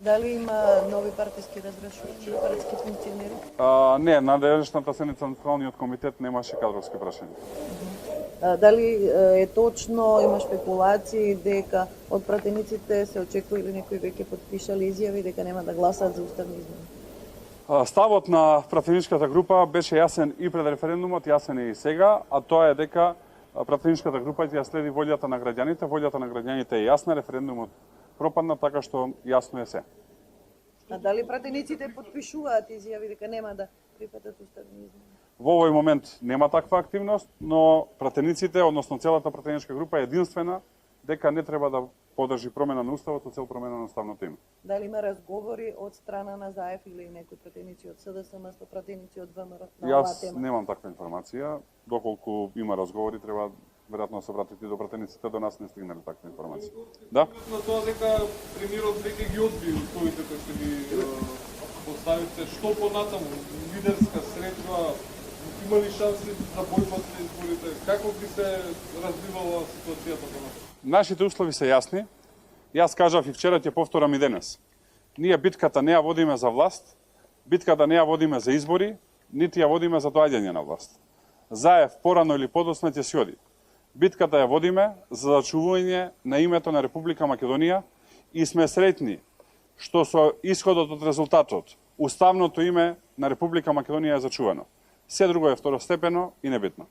Дали има нови партиски разрешувачи, партиски функционери? Не, на денешната седница на Централниот комитет немаше кадровски прашања. Дали е точно, има спекулации дека од пратениците се очекува или некои веќе подпишале изјави дека нема да гласаат за уставни измени? Ставот на пратеничката група беше јасен и пред референдумот, јасен е и сега, а тоа е дека пратеничката група ќе ја следи волјата на граѓаните. Волјата на граѓаните е јасна, референдумот пропадна, така што јасно е се. А дали пратениците подпишуваат изјави дека нема да припатат уставни измени? Во овој момент нема таква активност, но пратениците, односно целата пратеничка група е единствена дека не треба да подржи промена на уставот со цел промена на уставното име. Дали има разговори од страна на ЗАЕФ или некои пратеници од СДСМ со пратеници од ВМРО на оваа Јас тема? немам таква информација. Доколку има разговори, треба веројатно да се обратите до пратениците, до нас не стигнале таква информација. Да? На тоа дека премиерот веќе ги одби условите кои што ги поставите, што понатаму, лидерска средба, има ли шанси за бојкот на изборите? Како би се развивала ситуацијата понатаму? Нашите услови се јасни. Јас кажав и вчера, ќе повторам и денес. Ние битката не ја водиме за власт, битката не ја водиме за избори, нити ја водиме за доаѓање на власт. ЗАЕФ порано или подоцна ќе си оди. Битката ја водиме за зачувување на името на Република Македонија и сме среќни што со исходот од резултатот уставното име на Република Македонија е зачувано. Се друго е второстепено и небитно.